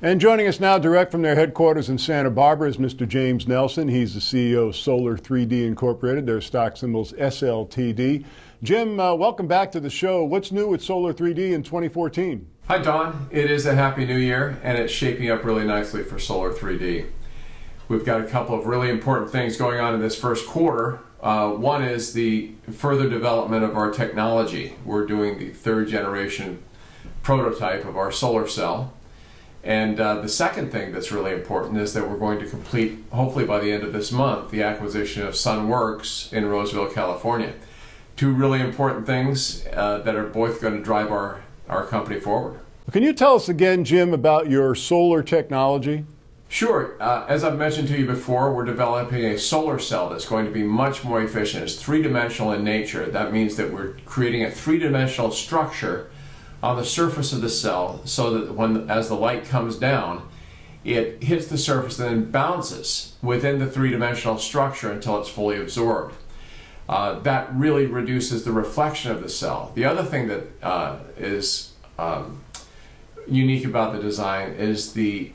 And joining us now direct from their headquarters in Santa Barbara is Mr. James Nelson. He's the CEO of Solar3D Incorporated. Their stock symbol's SLTD. Jim, welcome back to the show. What's new with Solar3D in 2014? Hi, Don. It is a happy new year, and it's shaping up really nicely for Solar3D. We've got a couple of really important things going on in this first quarter. One is the further development of our technology. We're doing the third generation prototype of our solar cell. And the second thing that's really important is that we're going to complete, hopefully by the end of this month, the acquisition of Sunworks in Roseville, California. Two really important things that are both going to drive our company forward. Can you tell us again, Jim, about your solar technology? Sure. As I've mentioned to you before, we're developing a solar cell that's going to be much more efficient. It's three-dimensional in nature. That means that we're creating a three-dimensional structure on the surface of the cell so that as the light comes down, it hits the surface and then bounces within the three-dimensional structure until it's fully absorbed. That really reduces the reflection of the cell. The other thing that is unique about the design is the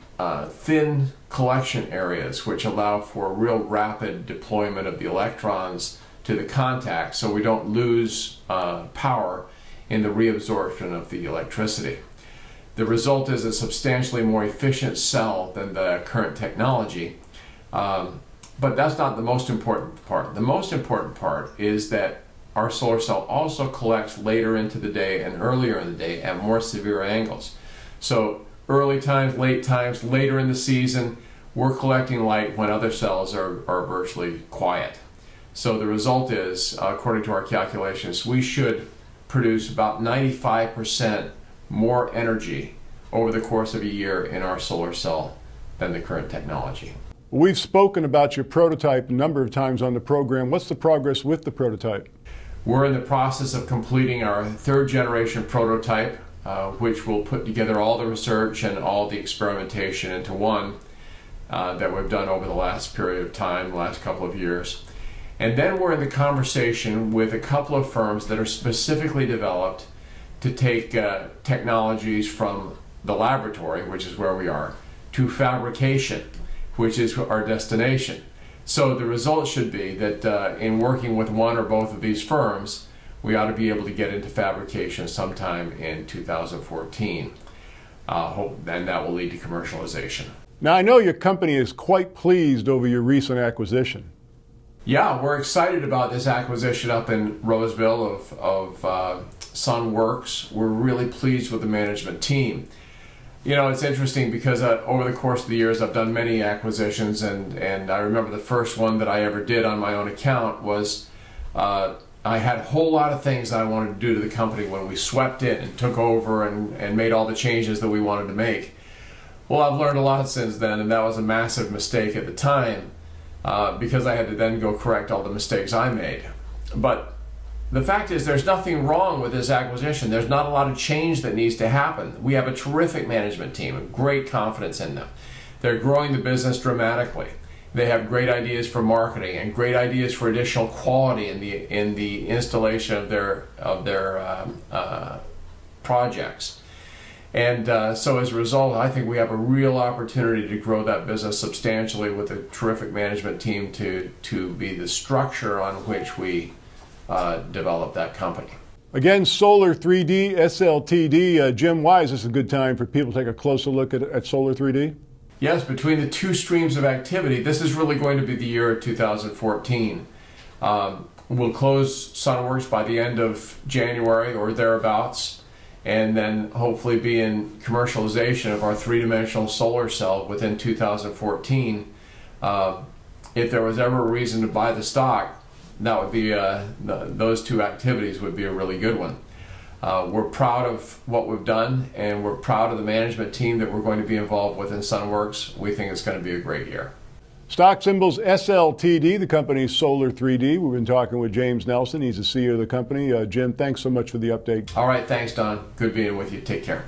thin collection areas, which allow for real rapid deployment of the electrons to the contact so we don't lose power in the reabsorption of the electricity. The result is a substantially more efficient cell than the current technology, but that's not the most important part. The most important part is that our solar cell also collects later into the day and earlier in the day at more severe angles. So early times, late times, later in the season, we're collecting light when other cells are virtually quiet. So the result is, according to our calculations, we should produce about 95% more energy over the course of a year in our solar cell than the current technology. We've spoken about your prototype a number of times on the program. What's the progress with the prototype? We're in the process of completing our third generation prototype, which will put together all the research and all the experimentation into one that we've done over the last period of time, the last couple of years. And then we're in the conversation with a couple of firms that are specifically developed to take technologies from the laboratory, which is where we are, to fabrication, which is our destination. So the result should be that in working with one or both of these firms, we ought to be able to get into fabrication sometime in 2014. And that will lead to commercialization. Now, I know your company is quite pleased over your recent acquisition. Yeah, we're excited about this acquisition up in Roseville of Sunworks. We're really pleased with the management team. You know, it's interesting because over the course of the years I've done many acquisitions, and I remember the first one that I ever did on my own account was I had a whole lot of things that I wanted to do to the company when we swept in and took over and made all the changes that we wanted to make. Well, I've learned a lot since then, and that was a massive mistake at the time. Because I had to then go correct all the mistakes I made. But the fact is there's nothing wrong with this acquisition. There's not a lot of change that needs to happen. We have a terrific management team and great confidence in them. They're growing the business dramatically. They have great ideas for marketing and great ideas for additional quality in the installation of their projects. And so as a result, I think we have a real opportunity to grow that business substantially with a terrific management team to be the structure on which we develop that company. Again, Solar3D, SLTD. Jim, why is this a good time for people to take a closer look at Solar3D? Yes, between the two streams of activity, this is really going to be the year of 2014. We'll close Sunworks by the end of January or thereabouts, and then hopefully be in commercialization of our three-dimensional solar cell within 2014. If there was ever a reason to buy the stock, that would be those two activities would be a really good one. We're proud of what we've done, and we're proud of the management team that we're going to be involved with in Sunworks. We think it's going to be a great year. Stock symbol's SLTD, the company's Solar3D. We've been talking with James Nelson. He's the CEO of the company. Jim, thanks so much for the update. All right, thanks, Don. Good being with you. Take care.